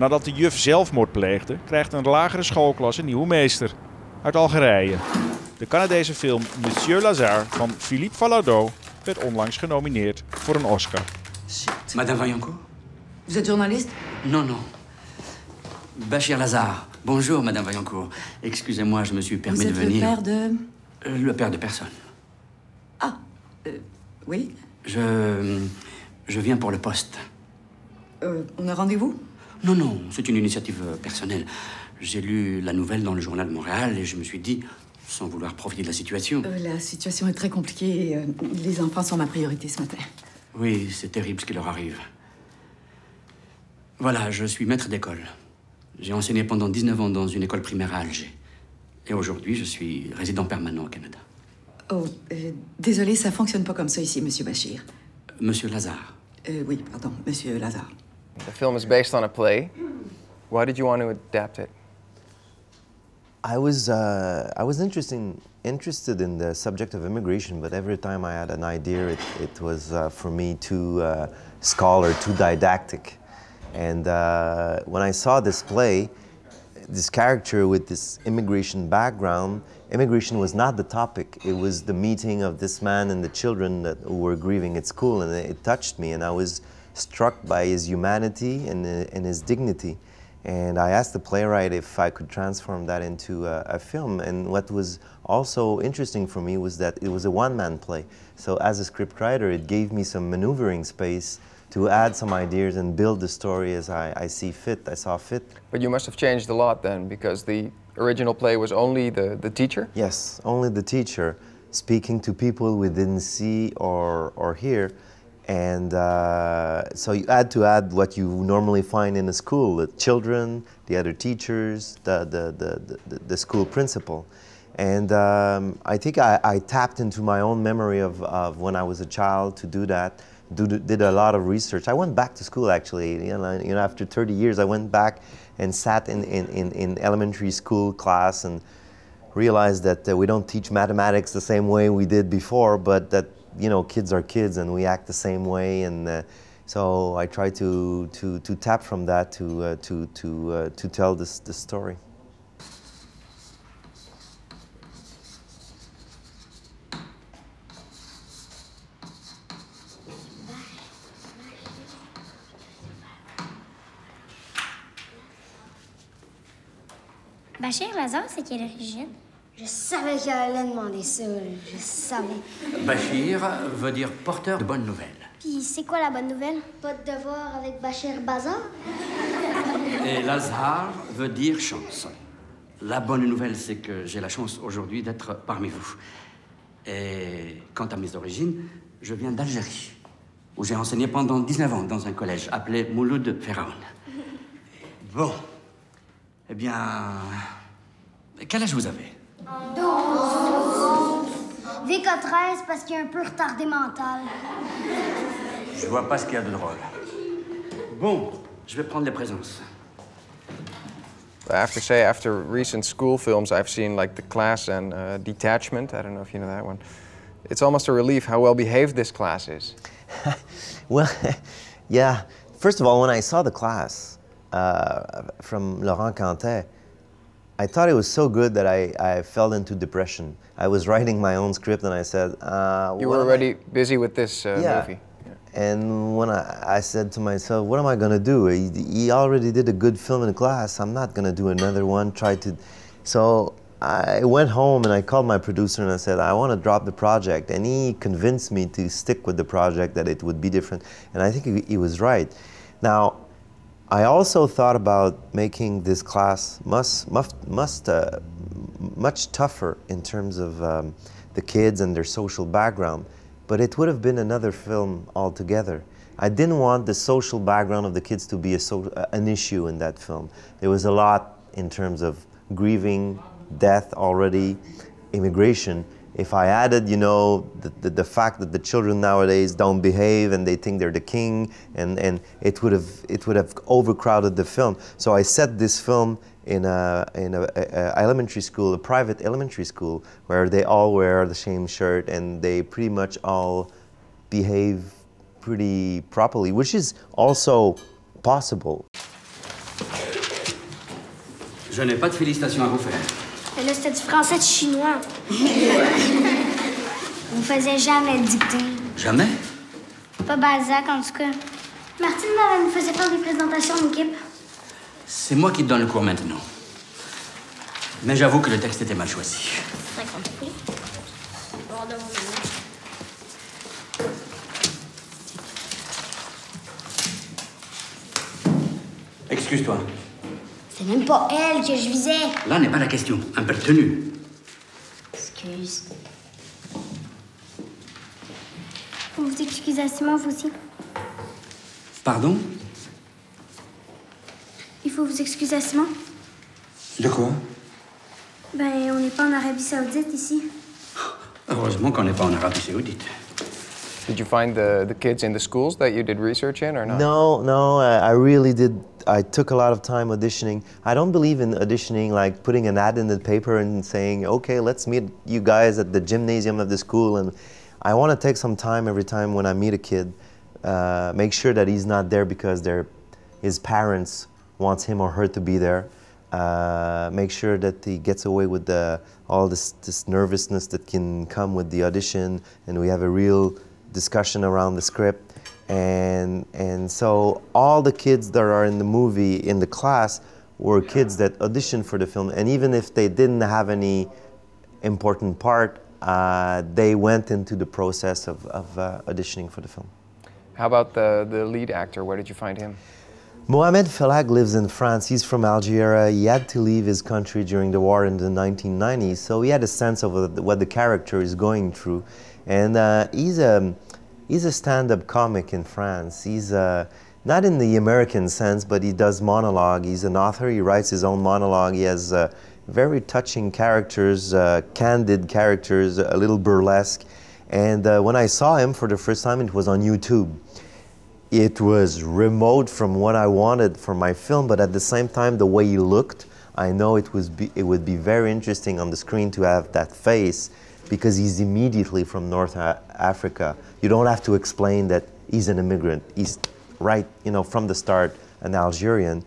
Nadat de juf zelfmoord pleegde, krijgt een lagere schoolklas een nieuwe meester. Uit Algerije. De Canadese film Monsieur Lazare van Philippe Falardeau werd onlangs genomineerd voor een Oscar. Shit. Madame Vaillancourt? Vous êtes journaliste? Non, non. Bachir Lazare. Bonjour, Madame Vaillancourt. Excusez-moi, je me suis permis de venir. Vous êtes le père de... Le père de personne. Ah, oui. Je viens pour le poste. On a rendez-vous? Non, non, c'est une initiative personnelle. J'ai lu la nouvelle dans le journal de Montréal et je me suis dit, sans vouloir profiter de la situation... La situation est très compliquée et les enfants sont ma priorité ce matin. Oui, c'est terrible ce qui leur arrive. Voilà, je suis maître d'école. J'ai enseigné pendant 19 ans dans une école primaire à Alger. Et aujourd'hui, je suis résident permanent au Canada. Oh, désolé, ça fonctionne pas comme ça ici, Monsieur Bachir. Monsieur Lazare. Oui, pardon, Monsieur Lazare. The film is based on a play. Why did you want to adapt it? I was interested in the subject of immigration, but every time I had an idea, it was for me too scholar, too didactic. And when I saw this play, this character with this immigration background, immigration was not the topic. It was the meeting of this man and the children who were grieving at school, and it touched me, and I was struck by his humanity and his dignity. And I asked the playwright if I could transform that into a film. And what was also interesting for me was that it was a one-man play. So as a scriptwriter, it gave me some maneuvering space to add some ideas and build the story as I saw fit. But you must have changed a lot then, because the original play was only the teacher? Yes, only the teacher, speaking to people we didn't see or hear. And so you had to add what you normally find in a school: the children, the other teachers, the school principal. And I think I tapped into my own memory of when I was a child to do that. Did a lot of research. I went back to school actually. You know, after 30 years, I went back and sat in elementary school class and realized that we don't teach mathematics the same way we did before, but that, you know, kids are kids and we act the same way. And so I try to tap from that to tell this story. Bachir Lazare, c'est quelle origine? Je savais qu'elle allait demander ça, je savais. Bachir veut dire porteur de bonnes nouvelles. Puis c'est quoi la bonne nouvelle? Pas de devoir avec Bachir Bazar? Et Lazare veut dire chance. La bonne nouvelle, c'est que j'ai la chance aujourd'hui d'être parmi vous. Et quant à mes origines, je viens d'Algérie, où j'ai enseigné pendant 19 ans dans un collège appelé Mouloud Feraoun. Bon. Eh bien... Quel âge vous avez? 12. VK 13 parce qu'il est un peu retardé mental. Je vois pas ce qu'il y a de drôle. Bon, je vais prendre les présences. I have to say, after recent school films I've seen, like The Class and Detachment, I don't know if you know that one, it's almost a relief how well behaved this class is. Well, yeah. First of all, when I saw The Class, from Laurent Cantet, I thought it was so good that I fell into depression. I was writing my own script and I said... you were already busy with this movie. Yeah. And when I said to myself, what am I going to do? He already did a good film in class. I'm not going to do another one. So I went home and I called my producer and I said, I want to drop the project. And he convinced me to stick with the project, that it would be different. And I think he was right. Now, I also thought about making this class much tougher in terms of the kids and their social background, but it would have been another film altogether. I didn't want the social background of the kids to be an issue in that film. There was a lot in terms of grieving, death already, immigration. If I added, you know, the fact that the children nowadays don't behave and they think they're the king, and it would have overcrowded the film. So I set this film in a elementary school, a private elementary school, where they all wear the same shirt and they pretty much all behave pretty properly, which is also possible. Je n'ai pas de félicitations à vous faire. Mais là, c'était du français de chinois. Vous faisiez jamais dicter. Jamais? Pas Balzac, en tout cas. Martine nous faisait faire des présentations en équipe. C'est moi qui te donne le cours maintenant. Mais j'avoue que le texte était mal choisi. Très compliqué. Bord de mon ami. Excuse-toi. C'est même pas elle que je visais. Là n'est pas la question. Un peu de tenue. Excuse. Vous vous excusez à Simon, vous aussi? Pardon? Il faut vous excuser à Simon? De quoi? Ben, on n'est pas en Arabie Saoudite ici. Heureusement qu'on n'est pas en Arabie Saoudite. Did you find the kids in the schools that you did research in or not? No, I really did. I took a lot of time auditioning. I don't believe in auditioning, like putting an ad in the paper and saying, okay, let's meet you guys at the gymnasium of the school. And I want to take some time every time when I meet a kid, make sure that he's not there because his parents wants him or her to be there. Make sure that he gets away with all this nervousness that can come with the audition, and we have a real discussion around the script. And so all the kids that are in the movie, in the class, were kids that auditioned for the film, and even if they didn't have any important part, they went into the process of auditioning for the film. How about the lead actor? Where did you find him? Mohamed Felag lives in France. He's from Algeria. He had to leave his country during the war in the 1990s, so he had a sense of what the character is going through. And he's a stand-up comic in France. He's not in the American sense, but he does monologue. He's an author. He writes his own monologue. He has very touching characters, candid characters, a little burlesque. And when I saw him for the first time, it was on YouTube. It was remote from what I wanted for my film, but at the same time, the way he looked, I know it would be very interesting on the screen to have that face, because he's immediately from North Africa. You don't have to explain that he's an immigrant. He's right, from the start, an Algerian.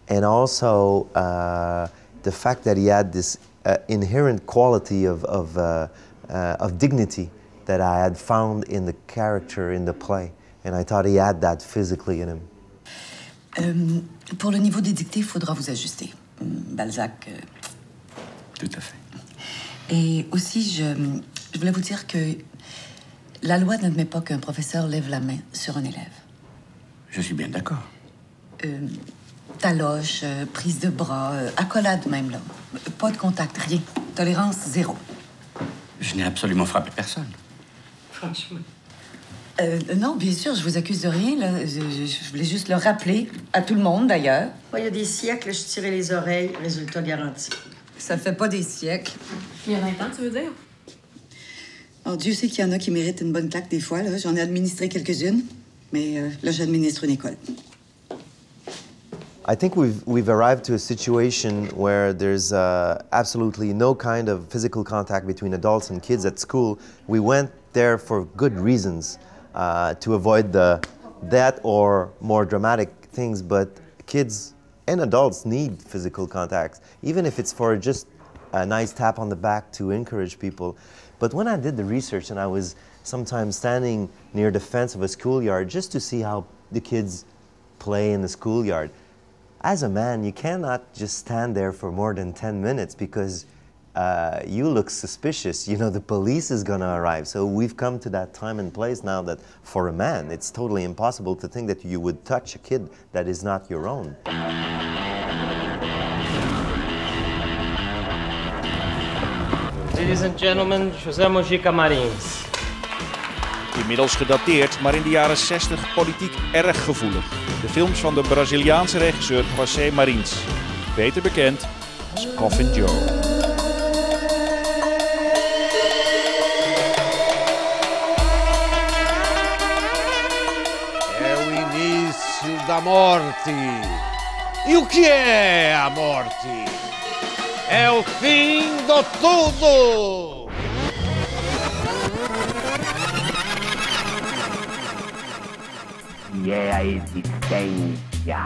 And also the fact that he had this inherent quality of dignity that I had found in the character in the play. And I thought he had that physically in him. Pour le niveau des dictées, il faudra vous ajuster. Balzac. Tout à fait. Et aussi, je voulais vous dire que la loi n'admet pas qu'un professeur lève la main sur un élève. Je suis bien d'accord. Taloche, prise de bras, accolade même, là. Pas de contact, rien. Tolérance zéro. Je n'ai absolument frappé personne. Franchement. Non, bien sûr, je vous accuse de rien, là. Je voulais juste le rappeler, à tout le monde, d'ailleurs. Moi, il y a des siècles, je tirais les oreilles, résultat garanti. Ça fait pas des siècles. Il y a 20 ans, tu veux dire? Alors, Dieu sait qu'il y en a qui méritent une bonne claque des fois, là. J'en ai administré quelques-unes, mais là, j'administre une école. I think we've arrived to a situation where there's absolutely no kind of physical contact between adults and kids at school. We went there for good reasons, to avoid that or more dramatic things, but kids and adults need physical contact, even if it's for just a nice tap on the back to encourage people. But when I did the research, and I was sometimes standing near the fence of a schoolyard just to see how the kids play in the schoolyard, as a man, you cannot just stand there for more than 10 minutes because you look suspicious. The police is going to arrive. So we've come to that time and place now that for a man, it's totally impossible to think that you would touch a kid that is not your own. Ladies and gentlemen, José Mojica Marins. Inmiddels gedateerd, maar in de jaren 60 politiek erg gevoelig. De films van de Braziliaanse regisseur José Marins, beter bekend als Coffin Joe. É o início da morte. E o que é a morte? É o fim do tudo! E é a existência.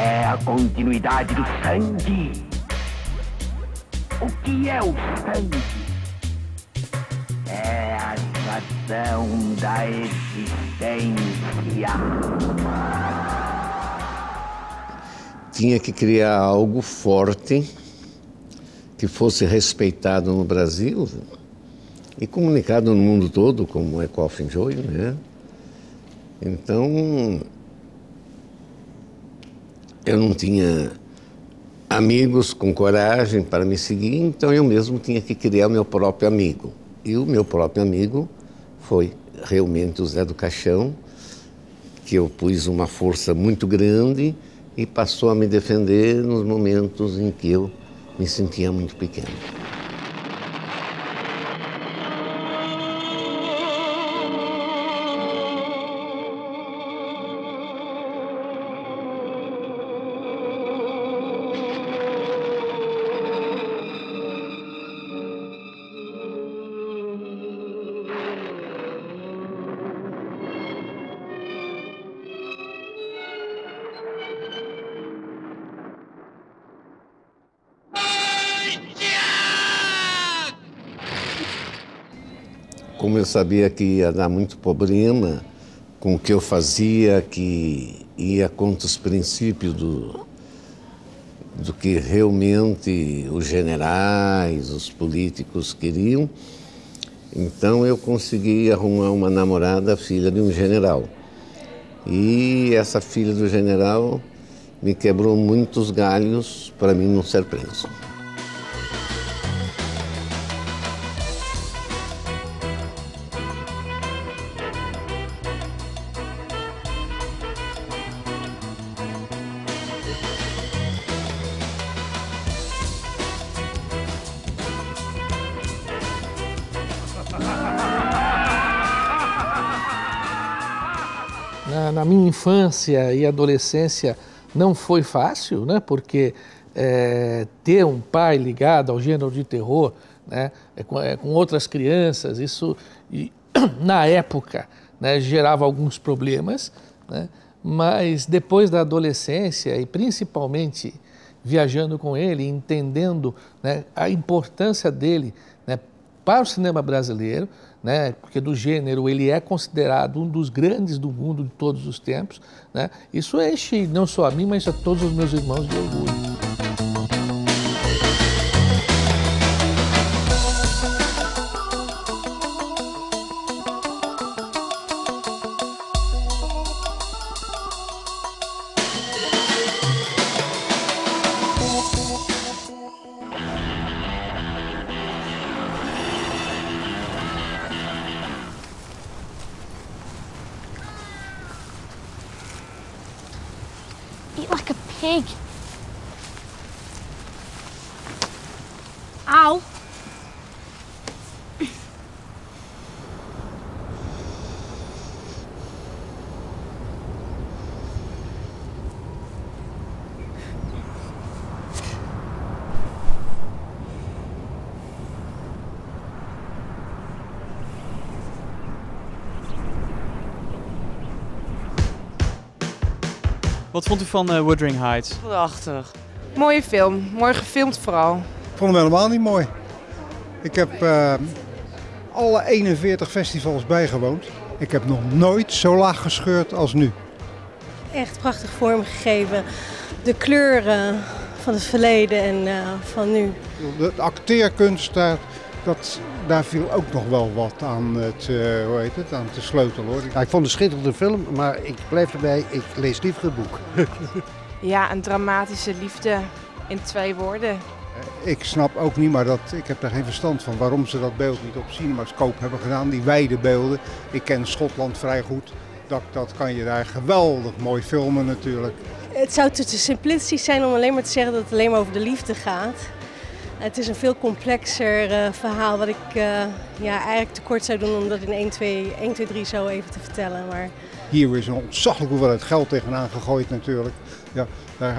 É a continuidade do sangue. O que é o sangue? É a razão da existência. Tinha que criar algo forte, que fosse respeitado no Brasil e comunicado no mundo todo, como é Coffin Joy, né? Então, eu não tinha amigos com coragem para me seguir, então eu mesmo tinha que criar o meu próprio amigo. E o meu próprio amigo foi realmente o Zé do Caixão, que eu pus uma força muito grande e passou a me defender nos momentos em que eu me sentia muito pequeno. Como eu sabia que ia dar muito problema com o que eu fazia, que ia contra os princípios do que realmente os generais, os políticos queriam, então eu consegui arrumar uma namorada, filha de um general. E essa filha do general me quebrou muitos galhos para mim não ser preso. Na minha infância e adolescência não foi fácil, né? Porque ter um pai ligado ao gênero de terror, né? Com outras crianças, isso na época, né, gerava alguns problemas, né? Mas depois da adolescência e principalmente viajando com ele, entendendo, né, a importância dele, né, para o cinema brasileiro, né, porque do gênero ele é considerado um dos grandes do mundo de todos os tempos, né, isso enche não só a mim, mas a todos os meus irmãos de orgulho. Eat like a pig. Ow. Wat vond u van Wuthering Heights? Prachtig. Mooie film. Mooi gefilmd vooral. Ik vond hem helemaal niet mooi. Ik heb alle 41 festivals bijgewoond. Ik heb nog nooit zo laag gescheurd als nu. Echt prachtig vormgegeven. De kleuren van het verleden en van nu. De acteerkunst, daar viel ook nog wel wat aan aan te sleutelen, hoor. Ja, ik vond het een schitterende film, maar ik blijf erbij, ik lees liever het boek. Ja, een dramatische liefde in 2 woorden. Ik snap ook niet, maar ik heb daar geen verstand van, waarom ze dat beeld niet op CinemaScope hebben gedaan, die wijde beelden. Ik ken Schotland vrij goed, dat kan je daar geweldig mooi filmen natuurlijk. Het zou te simplistisch zijn om alleen maar te zeggen dat het alleen maar over de liefde gaat. Het is een veel complexer verhaal wat ik eigenlijk te kort zou doen om dat in 1, 2, 3 zo even te vertellen. Maar... Hier is een ontzaglijke hoeveelheid geld tegenaan gegooid natuurlijk. Ja,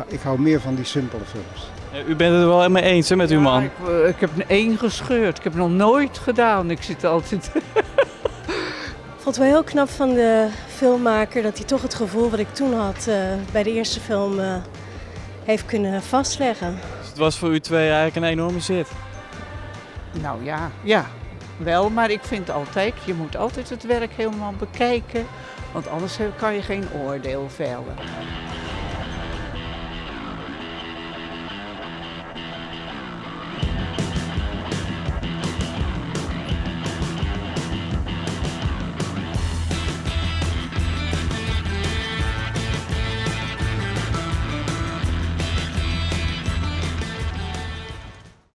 ik hou meer van die simpele films. U bent het er wel mee eens, hè, met uw man? Ik heb een 1 gescheurd. Ik heb het nog nooit gedaan. Ik zit altijd... Ik vond het wel heel knap van de filmmaker dat hij toch het gevoel wat ik toen had bij de eerste film heeft kunnen vastleggen. Dus het was voor u twee eigenlijk een enorme zit. Nou ja, wel, maar ik vind altijd, je moet altijd het werk helemaal bekijken, want anders kan je geen oordeel vellen.